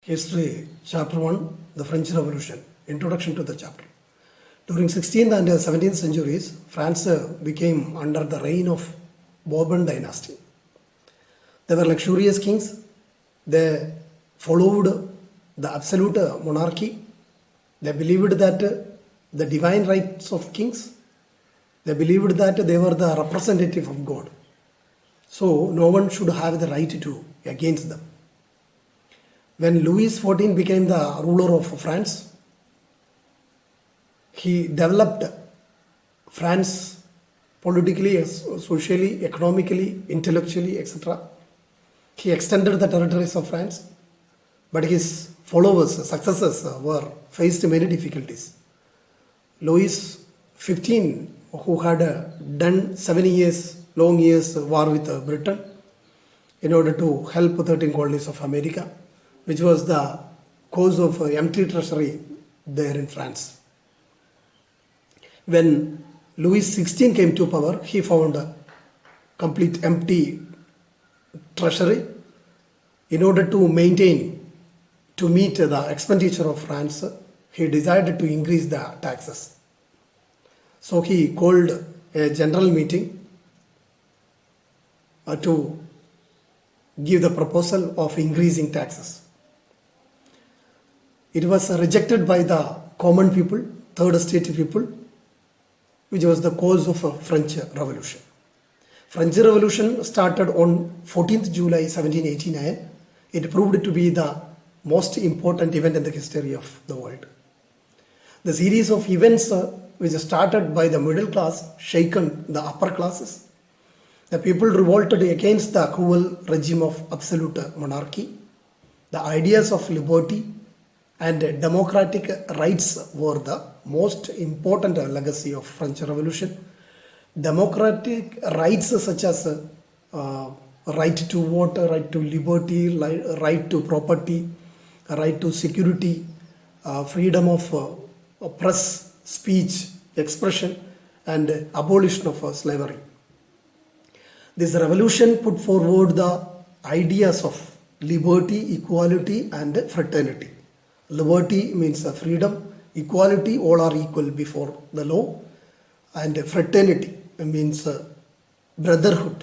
History, Chapter 1, The French Revolution, Introduction to the chapter. During 16th and 17th centuries, France became under the reign of Bourbon dynasty. They were luxurious kings. They followed the absolute monarchy. They believed that the divine rights of kings. They believed that they were the representative of God. So no one should have the right to against them. When Louis XIV became the ruler of France, he developed France politically, socially, economically, intellectually, etc. He extended the territories of France, but his followers, successors were faced many difficulties. Louis XV, who had done 7 years, long years war with Britain in order to help 13 colonies of America, which was the cause of empty treasury there in France. When Louis XVI came to power, he found a complete empty treasury. In order to meet the expenditure of France, he decided to increase the taxes. So he called a general meeting to give the proposal of increasing taxes. It was rejected by the common people, third estate people, which was the cause of a French Revolution. French Revolution started on 14th July 1789. It proved to be the most important event in the history of the world. The series of events which started by the middle class shaken the upper classes. The people revolted against the cruel regime of absolute monarchy. The ideas of liberty and democratic rights were the most important legacy of French Revolution. Democratic rights such as right to vote, right to liberty, right to property, right to security, freedom of press, speech, expression, and abolition of slavery. This revolution put forward the ideas of liberty, equality, and fraternity. Liberty means freedom, equality, all are equal before the law, and fraternity means brotherhood.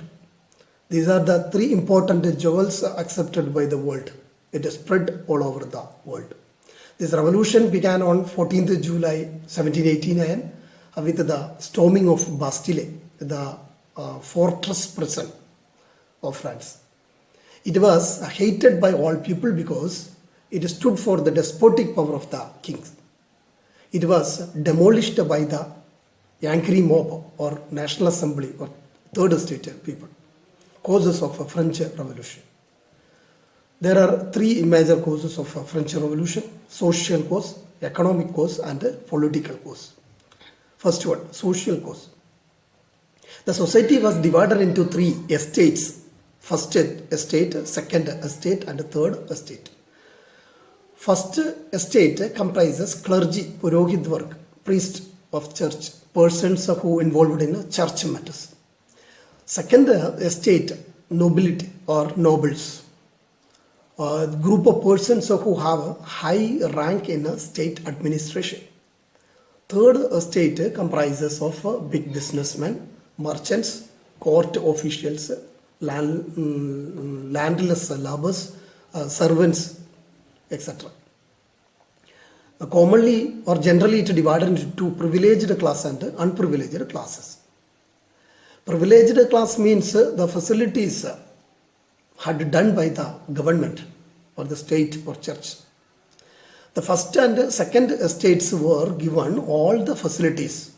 These are the three important jewels accepted by the world. It is spread all over the world. This revolution began on 14th July 1789 with the storming of Bastille, the fortress prison of France. It was hated by all people because it stood for the despotic power of the kings. It was demolished by the Yankee mob or National Assembly or Third Estate people. Causes of a French Revolution. There are three major causes of a French Revolution: social cause, economic cause, and political cause. First one, social cause. The society was divided into three estates: first estate, second estate, and third estate. First estate comprises clergy, Purohit work, priests of church, persons who involved in church matters. Second estate, nobility or nobles, a group of persons who have a high rank in state administration. Third estate comprises of big businessmen, merchants, court officials, landless laborers, servants, etc. Commonly or generally it is divided into two: privileged class and unprivileged classes. Privileged class means the facilities had done by the government or the state or church. The first and second estates were given all the facilities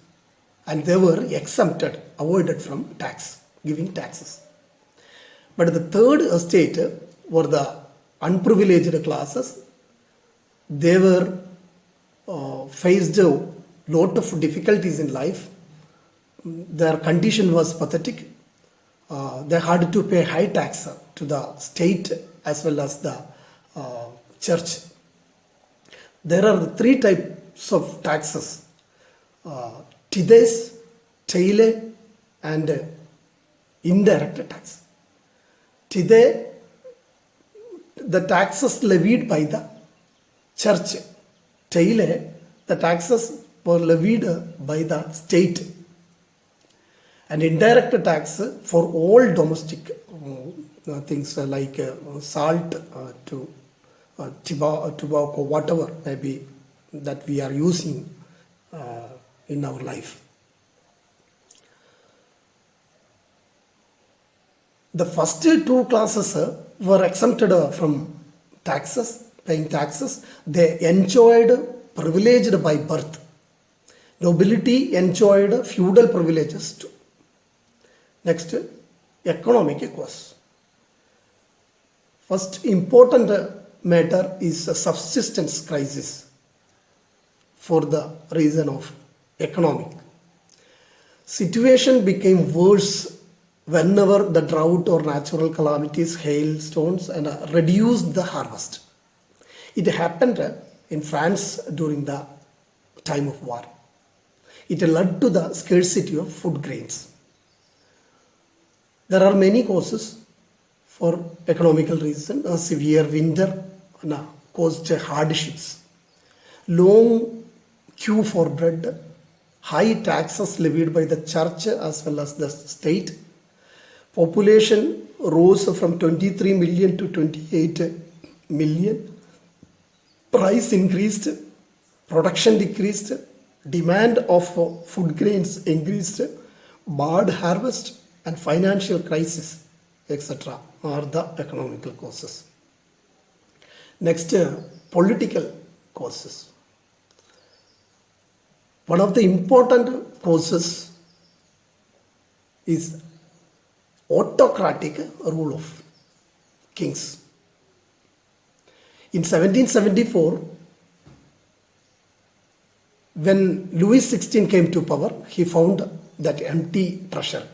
and they were exempted, avoided from tax, giving taxes. But the third estate were the unprivileged classes. They were faced a lot of difficulties in life. Their condition was pathetic. They had to pay high tax to the state as well as the church. There are three types of taxes: tithes, taille, and indirect tax. Tithe, the taxes levied by the church. Taile, the taxes were levied by the state. And indirect tax for all domestic things like salt to tobacco, whatever maybe that we are using in our life. The first two classes were exempted from taxes, paying taxes. They enjoyed privileged by birth. Nobility enjoyed feudal privileges too. Next, economic cause. First important matter is a subsistence crisis for the reason of economic. Situation became worse whenever the drought or natural calamities, hailstones, and reduced the harvest. It happened in France during the time of war. It led to the scarcity of food grains. There are many causes for economical reason. A severe winter caused hardships. Long queue for bread, high taxes levied by the church as well as the state. Population rose from 23 million to 28 million. Price increased, production decreased, demand of food grains increased, bad harvest and financial crisis, etc. are the economical causes. Next, political causes. One of the important causes is autocratic rule of kings. In 1774, when Louis XVI came to power, he found that empty treasure.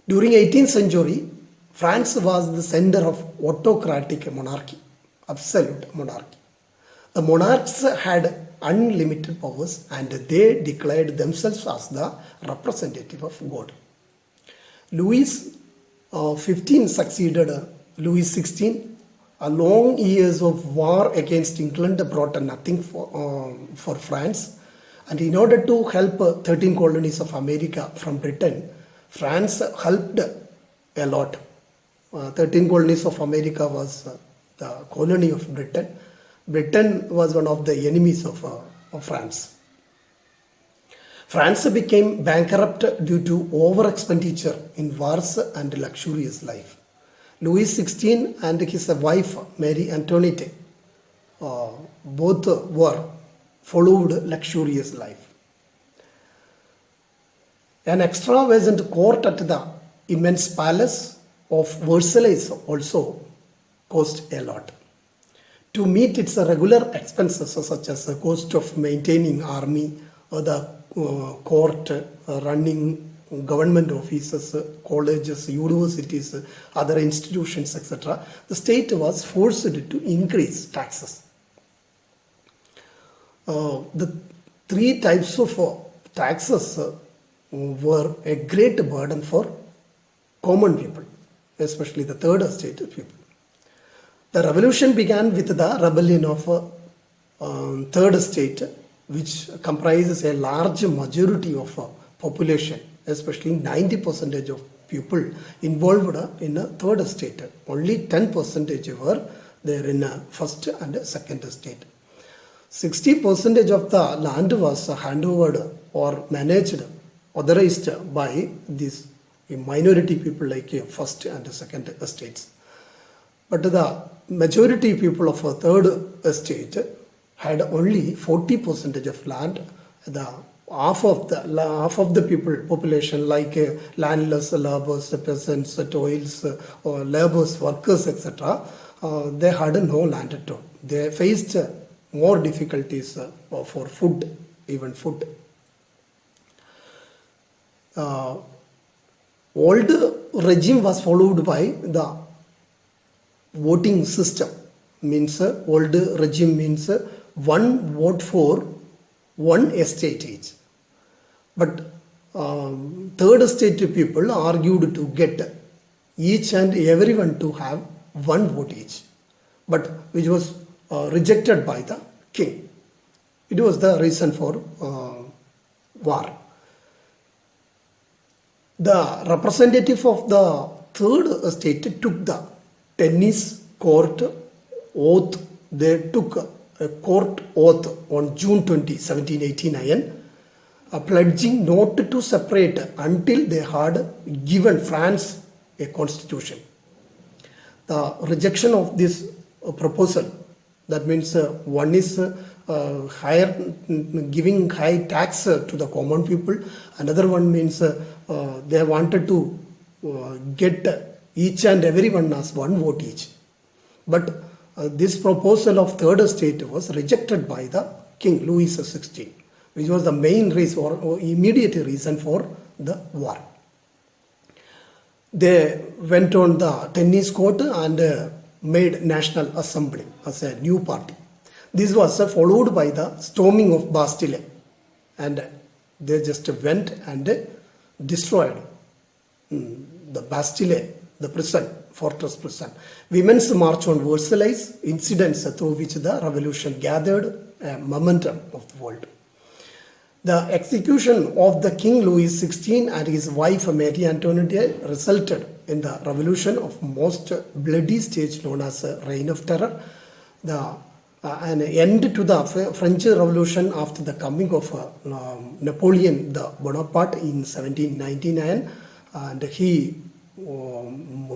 During 18th century, France was the center of autocratic monarchy, absolute monarchy. The monarchs had unlimited powers and they declared themselves as the representative of God. Louis XV succeeded Louis XVI. A long years of war against England brought nothing for France, and in order to help 13 colonies of America from Britain, France helped a lot. 13 colonies of America was the colony of Britain. Britain was one of the enemies of France. France became bankrupt due to over expenditure in wars and luxurious life. Louis XVI and his wife Marie Antoinette both followed luxurious life. An extravagant court at the immense palace of Versailles also cost a lot. To meet its regular expenses such as the cost of maintaining army, the court, running government offices, colleges, universities, other institutions, etc., the state was forced to increase taxes. The three types of taxes were a great burden for common people, especially the third estate people. The revolution began with the rebellion of third estate, which comprises a large majority of population, especially 90% of people involved in a third estate. Only 10% were there in a first and second estate. 60% of the land was handed or managed, authorized by these minority people like first and second estates. But the majority people of a third estate had only 40% of land. The half of the population, like landless, laborers, peasants, toils, or laborers, workers, etc., they had no land at all. They faced more difficulties for food, even food. Old regime was followed by the voting system. Means old regime means one vote for one estate each. But third estate people argued to get each and everyone to have one vote each, but which was rejected by the king. It was the reason for war. The representative of the third estate took the tennis court oath. They took a court oath on June 20, 1789, pledging not to separate until they had given France a constitution. The rejection of this proposal, that means one is giving high tax to the common people, another one means they wanted to get each and everyone as one vote each. But this proposal of third estate was rejected by the King Louis XVI, which was the main reason or immediate reason for the war. They went on the tennis court and made National Assembly as a new party. This was followed by the storming of Bastille, and they just went and destroyed the Bastille, the prison, fortress prison. Women's march on Versailles, incidents through which the revolution gathered a momentum of the world. The execution of the King Louis XVI and his wife Marie Antoinette resulted in the revolution of most bloody stage known as Reign of Terror, an end to the French Revolution after the coming of Napoleon Bonaparte in 1799, and he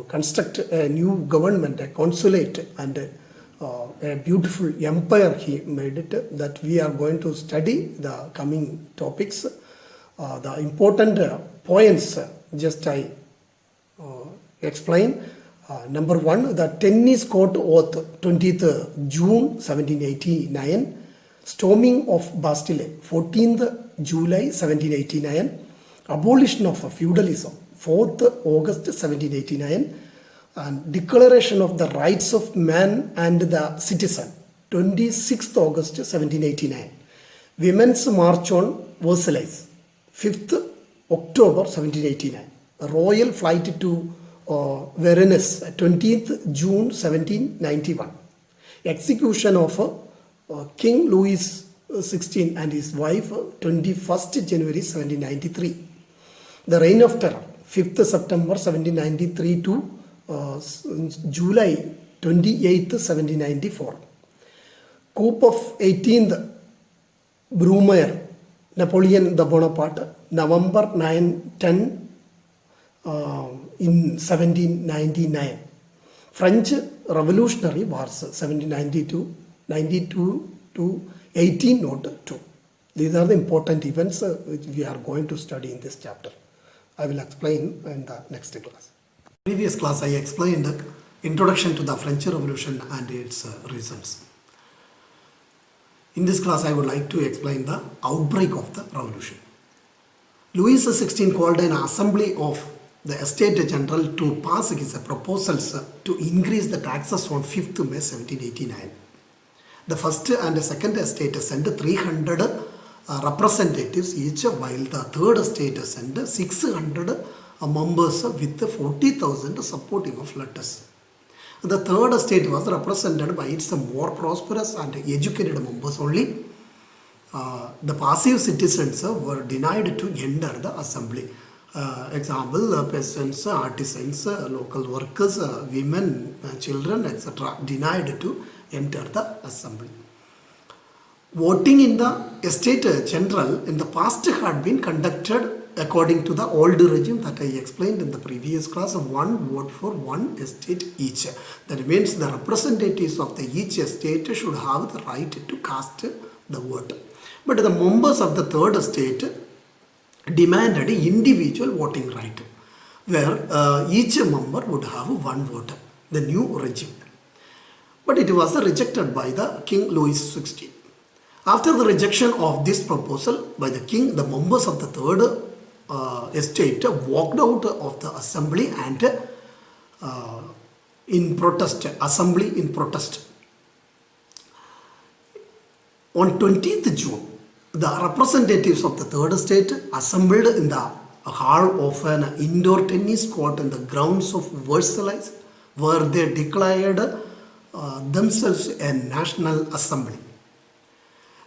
constructed a new government, a consulate, and a beautiful empire he made it, that we are going to study the coming topics. The important points just I explain. Number one, the tennis court oath, 20th June 1789, storming of Bastille, 14th July 1789, abolition of feudalism, 4th August 1789, and declaration of the rights of man and the citizen, 26th August 1789, women's march on Versailles, 5th October 1789, royal flight to Venice, 20th June 1791, execution of King Louis XVI and his wife, 21st January 1793, the Reign of Terror, 5th September 1793 to July 28th 1794, coup of 18th Brumaire, Napoleon Bonaparte, November 9-10 in 1799, French Revolutionary Wars 1792 to 1802. These are the important events which we are going to study in this chapter. I will explain in the next class. Previous class I explained introduction to the French Revolution and its reasons. In this class I would like to explain the outbreak of the revolution. Louis XVI called an assembly of the Estates General to pass his proposals to increase the taxes on 5th May 1789. The first and the second estate sent 300 representatives each, while the third estate sent 600 members with 40,000 supporting of letters. The third estate was represented by its more prosperous and educated members only. The passive citizens were denied to enter the assembly. Example, peasants, artisans, local workers, women, children, etc. denied to enter the assembly. Voting in the Estate General in the past had been conducted according to the old regime that I explained in the previous class, of one vote for one estate each. That means the representatives of the each estate should have the right to cast the vote. But the members of the third estate demanded individual voting right, where each member would have one vote, the new regime. But it was rejected by the King Louis XVI. After the rejection of this proposal by the king, the members of the third estate walked out of the assembly and in protest. On 20th June, the representatives of the third estate assembled in the hall of an indoor tennis court in the grounds of Versailles, where they declared themselves a national assembly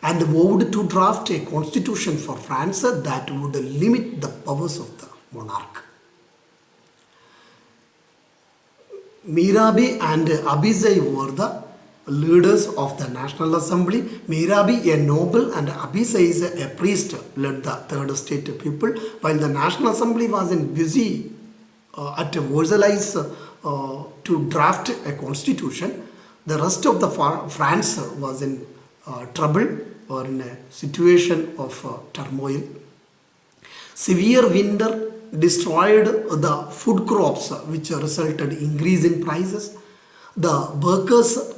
and vowed to draft a constitution for France that would limit the powers of the monarch. Mirabeau and Abizai were the leaders of the National Assembly. Mirabeau, a noble, and Abizai, a priest, led the third estate people, while the National Assembly was busy at Versailles to draft a constitution. The rest of the France was in trouble or in a situation of turmoil. Severe winter destroyed the food crops, which resulted in increase in prices. The workers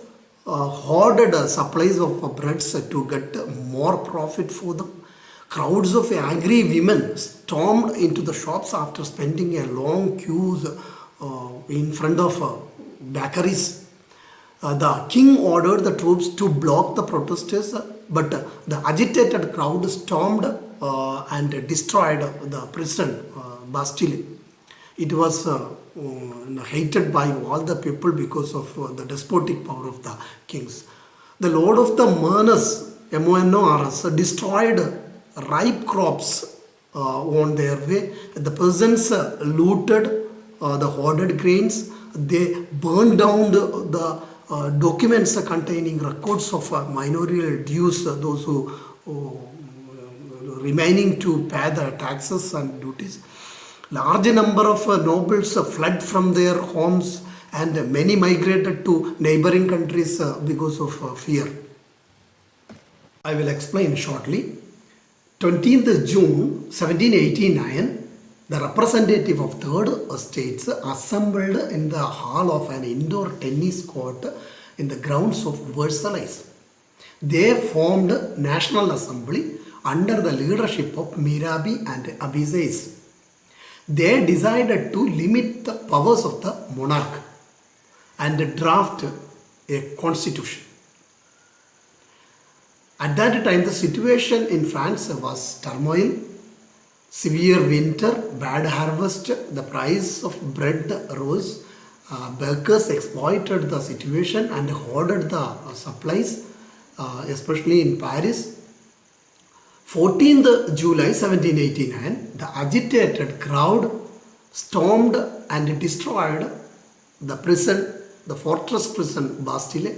hoarded supplies of breads to get more profit for them. Crowds of angry women stormed into the shops after spending a long queues in front of bakeries. The king ordered the troops to block the protesters, but the agitated crowd stormed and destroyed the prison, Bastille. It was hated by all the people because of the despotic power of the kings. The Lord of the Manors, MONORS, destroyed ripe crops on their way. The peasants looted the hoarded grains. They burned down the documents containing records of manorial dues, those who remaining to pay the taxes and duties. Large number of nobles fled from their homes and many migrated to neighboring countries because of fear. I will explain shortly. 20th June 1789, the representative of third estates assembled in the hall of an indoor tennis court in the grounds of Versailles. They formed National Assembly under the leadership of Mirabeau and Abizai. They decided to limit the powers of the monarch and draft a constitution. At that time, the situation in France was turmoil, severe winter, bad harvest, the price of bread rose, bakers exploited the situation and hoarded the supplies, especially in Paris. 14th July 1789, the agitated crowd stormed and destroyed the prison, the fortress prison Bastille.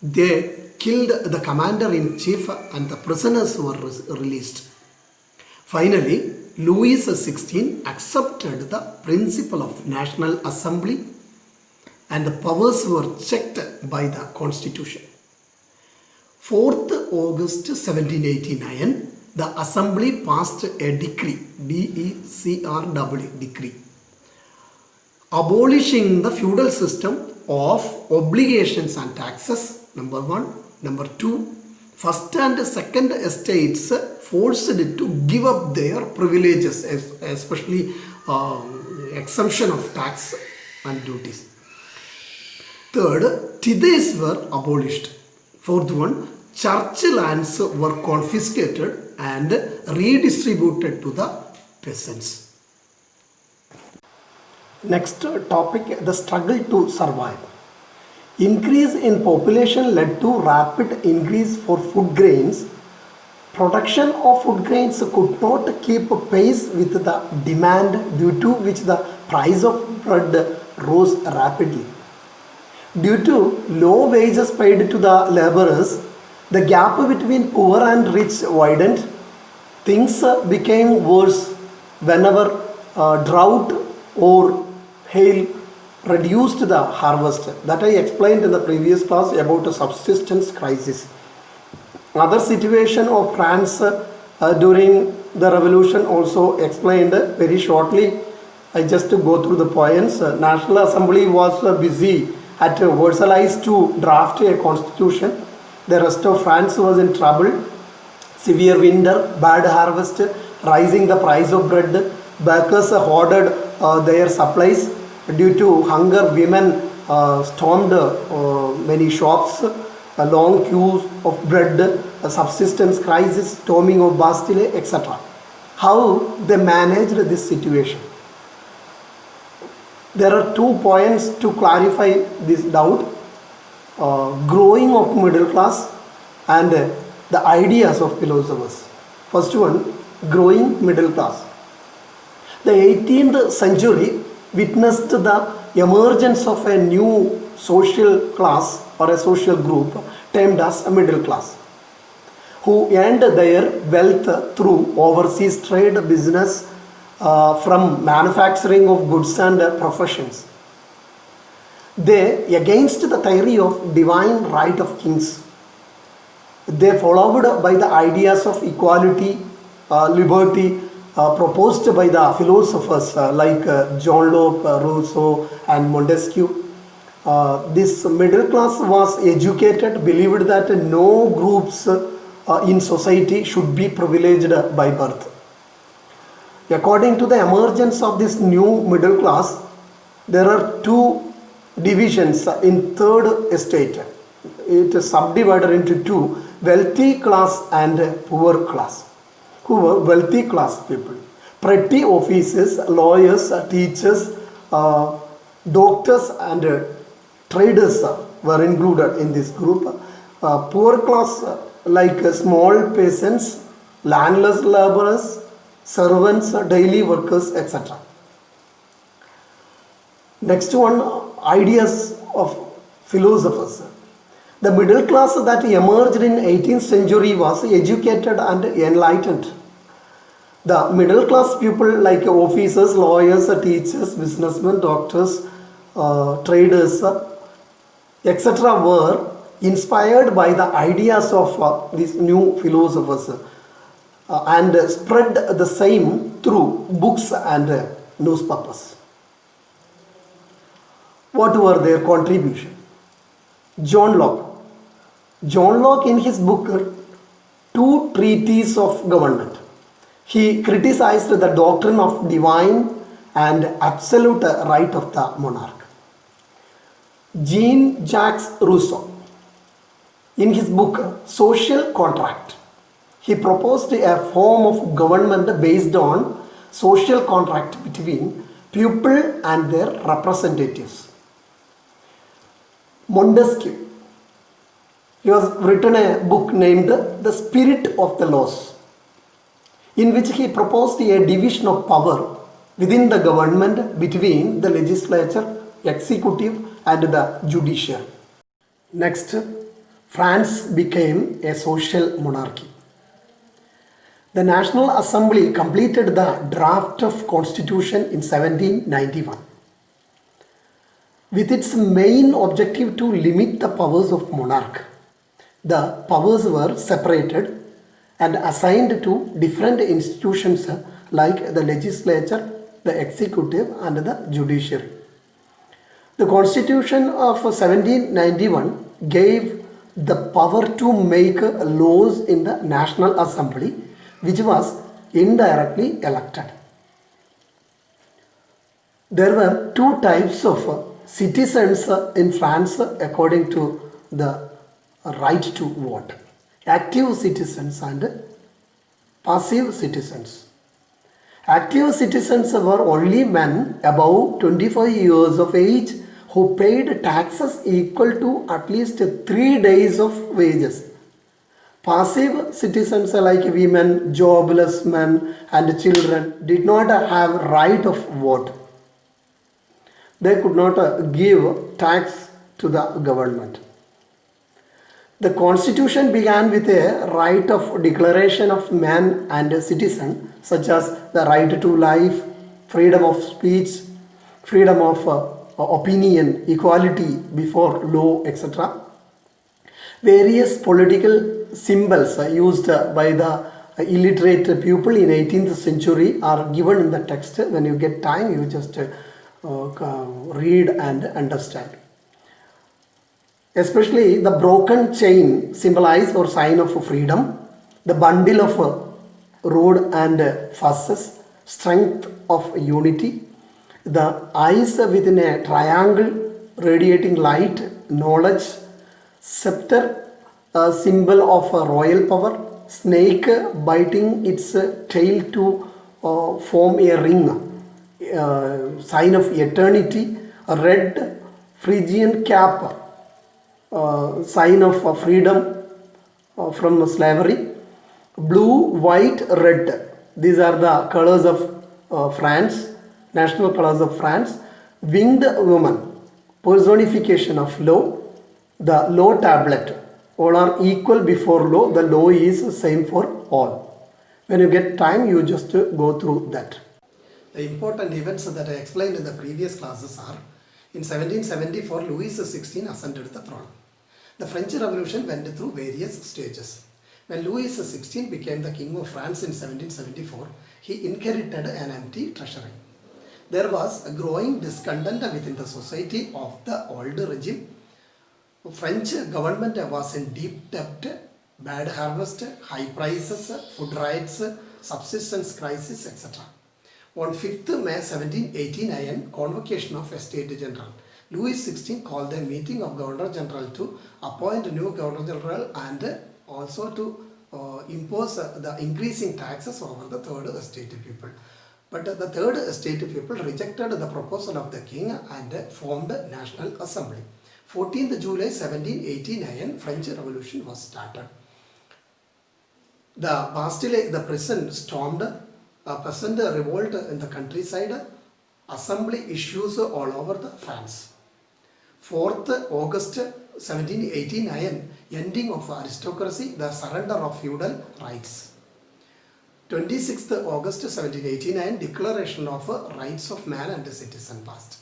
They killed the commander-in-chief and the prisoners were released. Finally, Louis XVI accepted the principle of National Assembly and the powers were checked by the Constitution. 4th August 1789, the Assembly passed a decree, decree, abolishing the feudal system of obligations and taxes, number one. Number two, first and second estates forced to give up their privileges, especially exemption of tax and duties. Third, tithes were abolished. Fourth one, church lands were confiscated and redistributed to the peasants. Next topic, the struggle to survive. Increase in population led to rapid increase for food grains. Production of food grains could not keep pace with the demand, due to which the price of bread rose rapidly. Due to low wages paid to the laborers, the gap between poor and rich widened. Things became worse whenever drought or hail reduced the harvest. That I explained in the previous class about a subsistence crisis. Other situation of France during the revolution also explained very shortly. I just go through the points. National Assembly was busy at Versailles to draft a constitution. The rest of France was in trouble. Severe winter, bad harvest, rising the price of bread. Bakers hoarded their supplies. Due to hunger, women stormed many shops, long queues of bread, a subsistence crisis, storming of Bastille, etc. How they managed this situation? There are 2 points to clarify this doubt. growing of middle class and the ideas of philosophers. First one, growing middle class. The 18th century witnessed the emergence of a new social class or a social group termed as a middle class, who earned their wealth through overseas trade, business, from manufacturing of goods and professions. They, against the theory of divine right of kings, they followed by the ideas of equality, liberty, proposed by the philosophers like John Locke, Rousseau and Montesquieu. This middle class was educated, believed that no groups in society should be privileged by birth. According to the emergence of this new middle class, there are two divisions in third estate. It is subdivided into two: wealthy class and poor class. Who were wealthy class people? Petty officers, lawyers, teachers, doctors and traders were included in this group. Poor class like small peasants, landless laborers, servants, daily workers, etc. Next one, ideas of philosophers. The middle class that emerged in 18th century was educated and enlightened. The middle class people like officers, lawyers, teachers, businessmen, doctors, traders, etc. were inspired by the ideas of these new philosophers and spread the same through books and newspapers. What were their contribution? John Locke. John Locke, in his book Two Treatises of Government, he criticized the doctrine of divine and absolute right of the monarch. Jean-Jacques Rousseau, in his book Social Contract, he proposed a form of government based on social contract between people and their representatives. Montesquieu, he has written a book named The Spirit of the Laws, in which he proposed a division of power within the government between the legislature, executive and the judiciary. Next, France became a social monarchy. The National Assembly completed the draft of Constitution in 1791 with its main objective to limit the powers of monarch. The powers were separated and assigned to different institutions like the legislature, the executive and the judiciary. The Constitution of 1791 gave the power to make laws in the National Assembly, which was indirectly elected. There were two types of citizens in France according to the right to vote: active citizens and passive citizens. Active citizens were only men above 25 years of age who paid taxes equal to at least 3 days of wages. Passive citizens like women, jobless men and children did not have right of vote. They could not give tax to the government. The Constitution began with a right of declaration of man and citizen, such as the right to life, freedom of speech, freedom of opinion, equality before law, etc. Various political symbols used by the illiterate people in 18th century are given in the text. When you get time, you just read and understand. Especially the broken chain symbolize or sign of freedom, the bundle of rod and fusses, strength of unity, the eyes within a triangle radiating light, knowledge, scepter, a symbol of royal power, snake biting its tail to form a ring, sign of eternity, a red Phrygian cap, sign of freedom from slavery. Blue, white, red. These are the colors of France, national colors of France. Winged woman, personification of law. The law tablet. All are equal before law. The law is same for all. When you get time, you just go through that. The important events that I explained in the previous classes are: in 1774, Louis XVI ascended the throne. The French Revolution went through various stages. When Louis XVI became the King of France in 1774, he inherited an empty treasury. There was a growing discontent within the society of the old regime. French government was in deep debt, bad harvest, high prices, food riots, subsistence crisis, etc. On 5th May 1789, convocation of a State General. Louis XVI called a meeting of Governor General to appoint a new Governor General and also to impose the increasing taxes over the third estate people. But the third estate people rejected the proposal of the king and formed National Assembly. 14th July 1789, French Revolution was started. The Bastille, the prison, stormed. A peasant revolt in the countryside. Assembly issues all over the France. 4th August 1789, ending of aristocracy, the surrender of feudal rights. 26th August 1789, declaration of rights of man and citizen passed.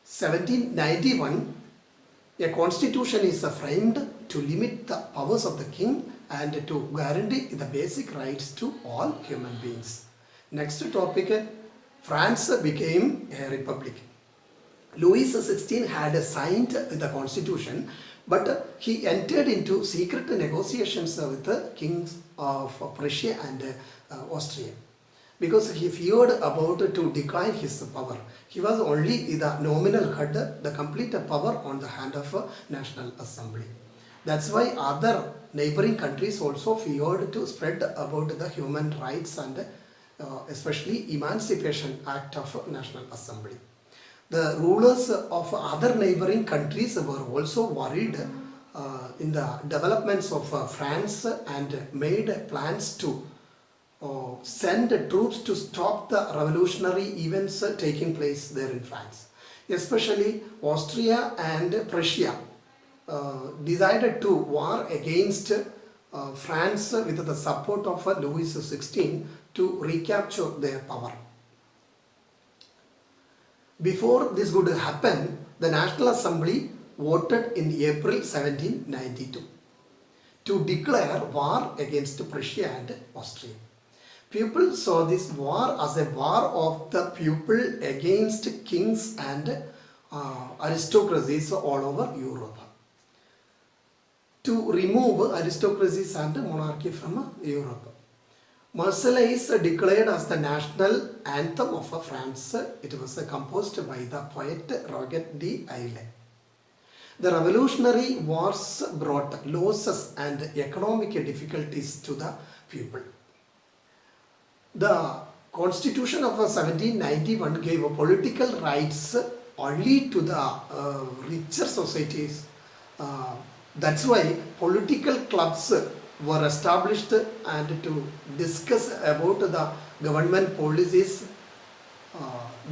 1791, a constitution is framed to limit the powers of the king and to guarantee the basic rights to all human beings. Next topic, France became a republic. Louis XVI had signed the constitution, but he entered into secret negotiations with the kings of Prussia and Austria, because he feared about to decline his power. He was only the nominal head, the complete power on the hand of National Assembly. That's why other neighboring countries also feared to spread about the human rights and especially Emancipation Act of National Assembly. The rulers of other neighboring countries were also worried in the developments of France and made plans to send troops to stop the revolutionary events taking place there in France. Especially Austria and Prussia decided to war against France with the support of Louis XVI to recapture their power. Before this would happen, the National Assembly voted in April 1792 to declare war against Prussia and Austria. People saw this war as a war of the people against kings and aristocracies all over Europe. To remove aristocracies and monarchy from Europe. Marseillaise declared as the national anthem of France. It was composed by the poet Roger de Aile. The revolutionary wars brought losses and economic difficulties to the people. The Constitution of 1791 gave political rights only to the richer societies. That's why political clubs were established and to discuss about the government policies.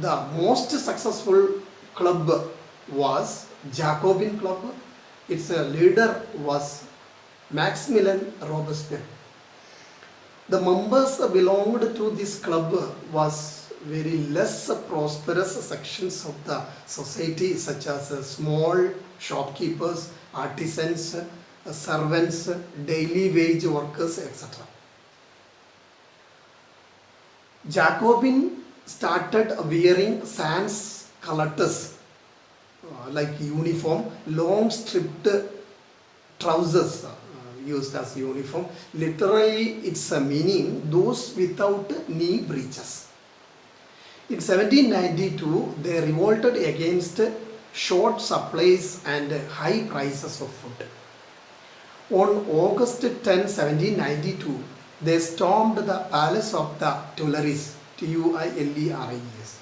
The most successful club was Jacobin Club. Its leader was Maximilien Robespierre. The members belonged to this club was very less prosperous sections of the society, such as small shopkeepers, artisans, servants, daily wage workers, etc. Jacobin started wearing sans culottes like uniform, long stripped trousers used as uniform. Literally, it's a meaning those without knee breeches. In 1792, they revolted against short supplies and high prices of food. On August 10, 1792, they stormed the palace of the Tuileries, Tuileries.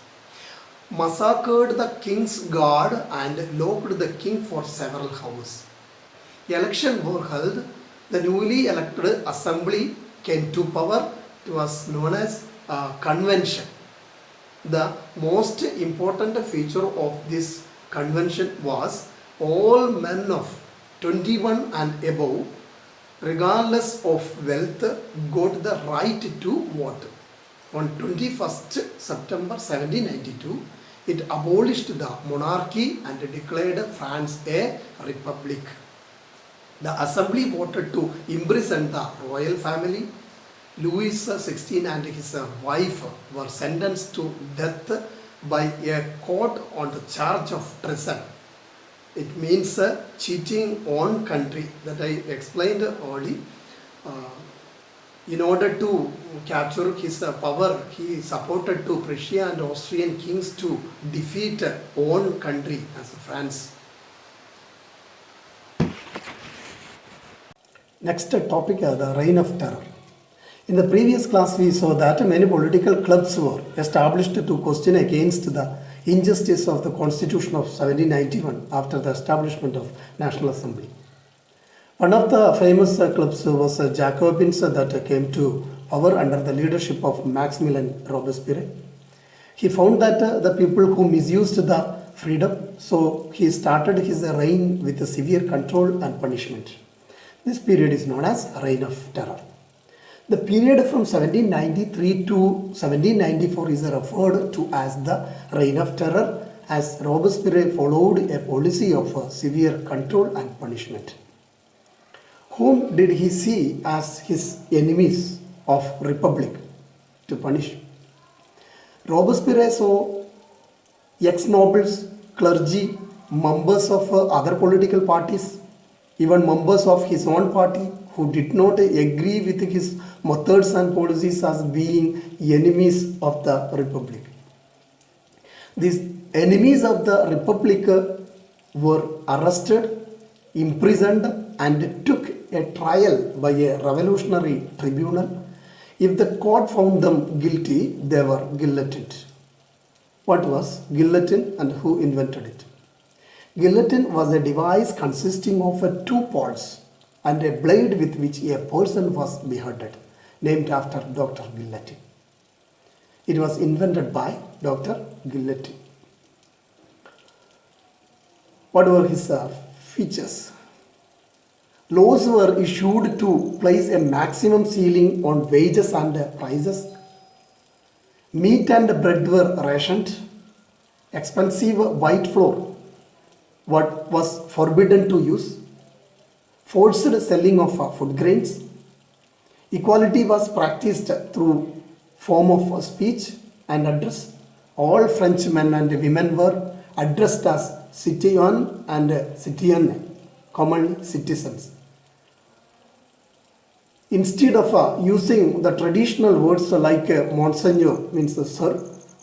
massacred the king's guard and locked the king for several hours. Elections were held. The newly elected assembly came to power. It was known as a convention. The most important feature of this convention was all men of 21 and above, regardless of wealth, got the right to vote. On 21st September 1792, it abolished the monarchy and declared France a republic. The assembly voted to imprison the royal family. Louis XVI and his wife were sentenced to death by a court on the charge of treason. It means cheating on country that I explained earlier. In order to capture his power, he supported to Prussia and Austrian kings to defeat own country as France. Next topic, the reign of terror. In the previous class, we saw that many political clubs were established to question against the injustice of the Constitution of 1791 after the establishment of National Assembly. One of the famous clubs was Jacobins that came to power under the leadership of Maximilien Robespierre. He found that the people who misused the freedom, so he started his reign with a severe control and punishment. This period is known as Reign of Terror. The period from 1793 to 1794 is referred to as the Reign of Terror, as Robespierre followed a policy of severe control and punishment. Whom did he see as his enemies of republic to punish? Robespierre saw ex-nobles, clergy, members of other political parties, even members of his own party who did not agree with his methods and policies as being enemies of the republic. These enemies of the republic were arrested, imprisoned, and took a trial by a revolutionary tribunal. If the court found them guilty, they were guillotined. What was guillotine and who invented it? Guillotine was a device consisting of two poles and a blade with which a person was beheaded, named after Dr. Guillotine. It was invented by Dr. Guillotine. What were his features? Laws were issued to place a maximum ceiling on wages and prices. Meat and bread were rationed. Expensive white flour what was forbidden to use. Forced selling of food grains. Equality was practiced through form of speech and address. All French men and women were addressed as citoyen and citoyenne, commonly citizens. Instead of using the traditional words like Monseigneur, means sir,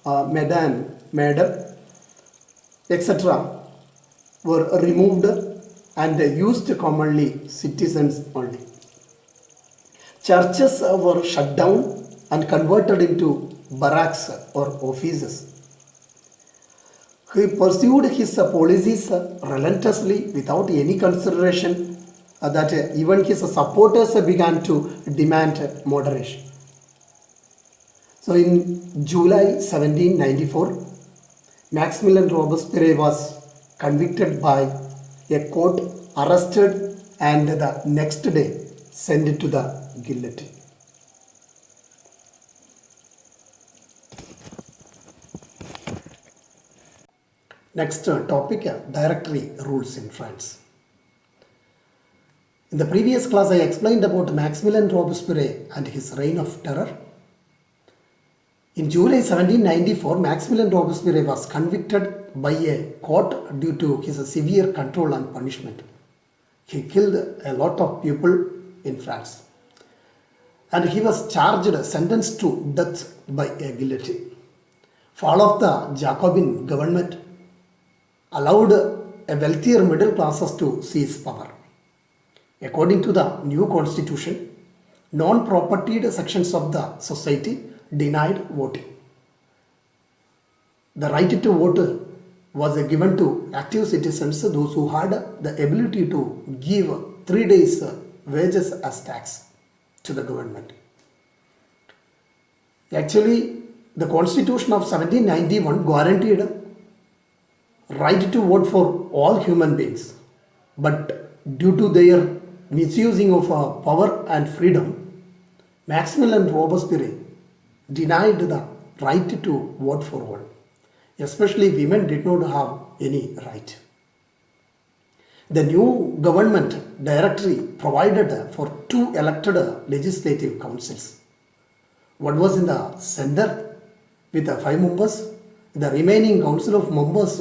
Madame, Madam, etc., were removed and used commonly citizens only. Churches were shut down and converted into barracks or offices. He pursued his policies relentlessly without any consideration that even his supporters began to demand moderation. So in July 1794, Maximilien Robespierre was convicted by a court, arrested, and the next day sent to the guillotine. Next topic, directory rules in France. In the previous class, I explained about Maximilien Robespierre and his reign of terror. In July 1794, Maximilien Robespierre was convicted by a court due to his severe control and punishment. He killed a lot of people in France. And he was charged, sentenced to death by a guillotine. Fall of the Jacobin government allowed a wealthier middle classes to seize power. According to the new constitution, non-propertied sections of the society denied voting. The right to vote was given to active citizens, those who had the ability to give 3 days wages as tax to the government. Actually, the Constitution of 1791 guaranteed right to vote for all human beings, but due to their misusing of power and freedom, Maximilian Robespierre denied the right to vote for all. Especially women did not have any right. The new government directory provided for 2 elected legislative councils. One was in the center with 5 members. The remaining council of members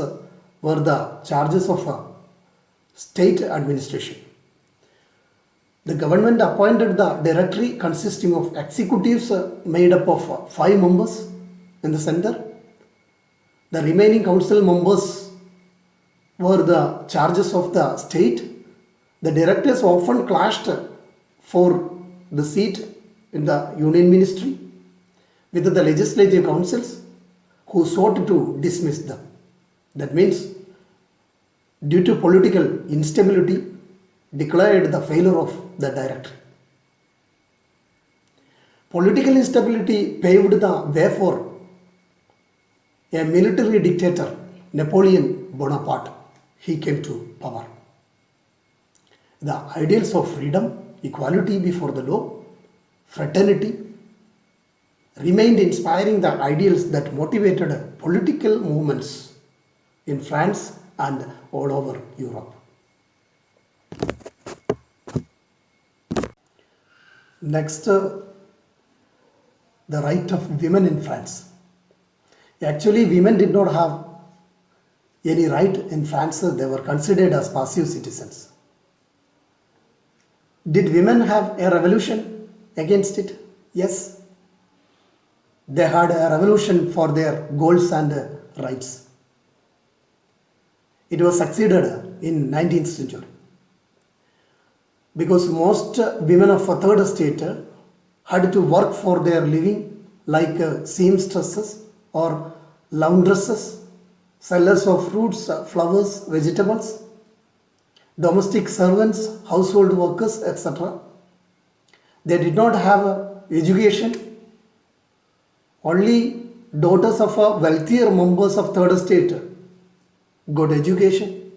were the charges of state administration. The government appointed the directory consisting of executives made up of 5 members in the center. The remaining council members were the charges of the state. The directors often clashed for the seat in the union ministry with the legislative councils who sought to dismiss them. That means, due to political instability, declared the failure of the directory. Political instability paved the way for a military dictator, Napoleon Bonaparte. He came to power. The ideals of freedom, equality before the law, fraternity remained inspiring the ideals that motivated political movements in France and all over Europe. Next, the right of women in France. Actually, women did not have any right in France. They were considered as passive citizens. Did women have a revolution against it? Yes. They had a revolution for their goals and rights. It was succeeded in 19th century. Because most women of a third estate had to work for their living like seamstresses or laundresses, sellers of fruits, flowers, vegetables, domestic servants, household workers, etc. They did not have education. Only daughters of wealthier members of third estate got education.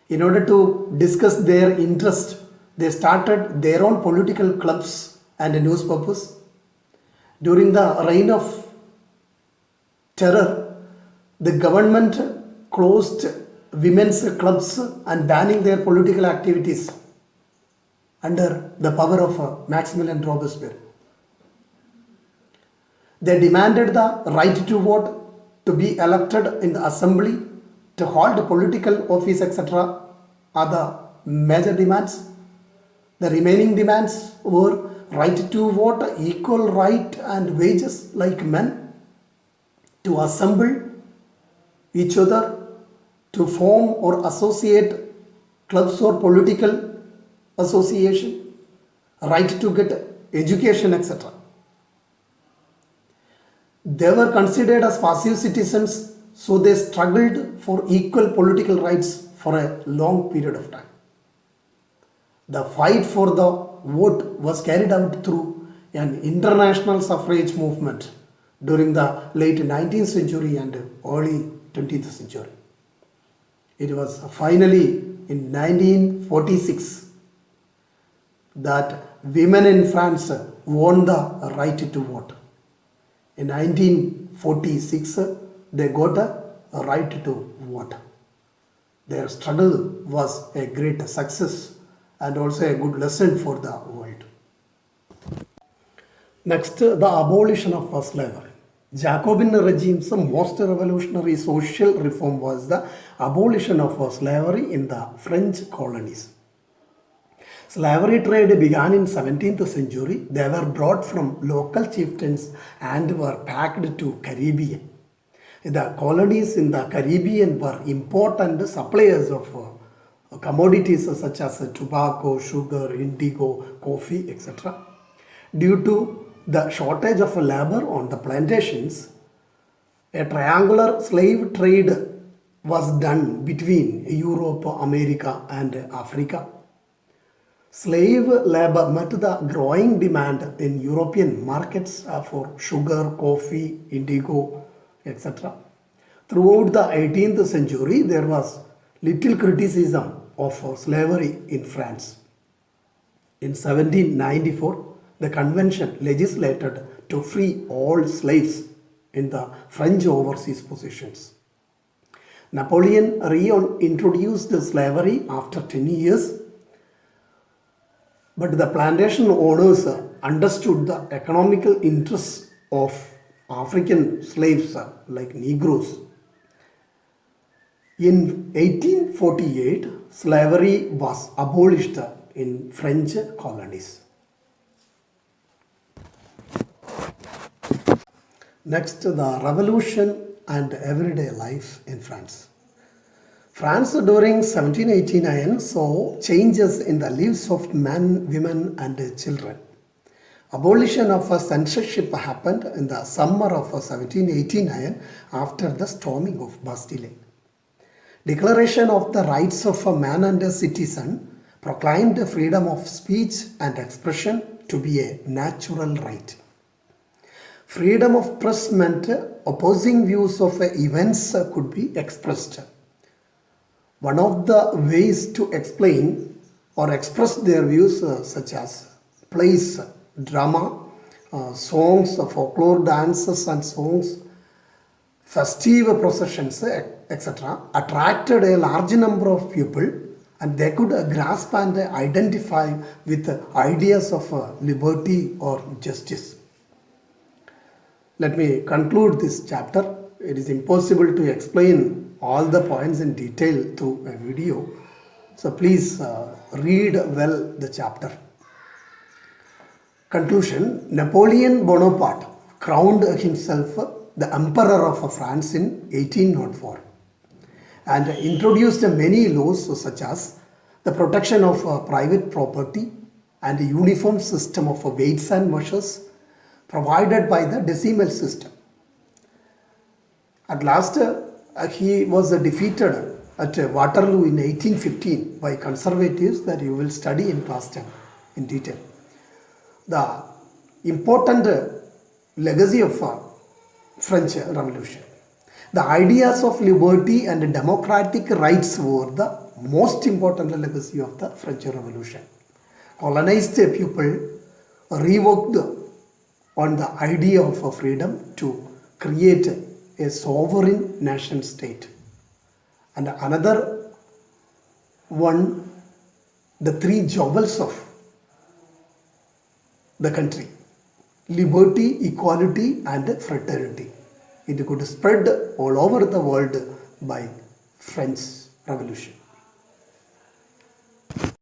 In order to discuss their interest, they started their own political clubs and newspapers. During the reign of terror, the government closed women's clubs and banning their political activities under the power of Maximilian Robespierre. They demanded the right to vote, to be elected in the assembly, to hold political office, etc. are the major demands. The remaining demands were right to vote, equal right and wages like men, to assemble each other, to form or associate clubs or political association, right to get education, etc. They were considered as passive citizens, so they struggled for equal political rights for a long period of time. The fight for the vote was carried out through an international suffrage movement during the late 19th century and early 20th century. It was finally in 1946 that women in France won the right to vote. In 1946, they got a right to vote. Their struggle was a great success and also a good lesson for the world. Next, the abolition of slavery. Jacobin regime's most revolutionary social reform was the abolition of slavery in the French colonies. Slavery trade began in 17th century. They were brought from local chieftains and were packed to Caribbean. The colonies in the Caribbean were important suppliers of commodities such as tobacco, sugar, indigo, coffee, etc. Due to the shortage of labor on the plantations, A triangular slave trade was done between Europe, America, and Africa. Slave labor met the growing demand in European markets for sugar, coffee, indigo, etc. Throughout the 18th century, there was little criticism of slavery in France. In 1794, the convention legislated to free all slaves in the French overseas possessions. Napoleon reintroduced slavery after 10 years, but the plantation owners understood the economical interests of African slaves like Negroes. In 1848, slavery was abolished in French colonies. Next, the revolution and everyday life in France. France during 1789 saw changes in the lives of men, women, and children. Abolition of censorship happened in the summer of 1789 after the storming of Bastille. Declaration of the rights of a man and a citizen proclaimed freedom of speech and expression to be a natural right. Freedom of press meant opposing views of events could be expressed. One of the ways to explain or express their views such as plays, drama, songs, folklore dances and songs, festive processions, etc. attracted a large number of people, and they could grasp and identify with ideas of liberty or justice. Let me conclude this chapter. It is impossible to explain all the points in detail through a video. So please read well the chapter. Conclusion. Napoleon Bonaparte crowned himself the Emperor of France in 1804 and introduced many laws such as the protection of private property and a uniform system of weights and measures provided by the decimal system. At last, he was defeated at Waterloo in 1815 by conservatives that you will study in class 10 in detail. The important legacy of French Revolution. The ideas of liberty and democratic rights were the most important legacy of the French Revolution. Colonized people reworked on the idea of freedom to create a sovereign nation state. And another one, the three jewels of the country: liberty, equality, and fraternity. It could spread all over the world by French Revolution.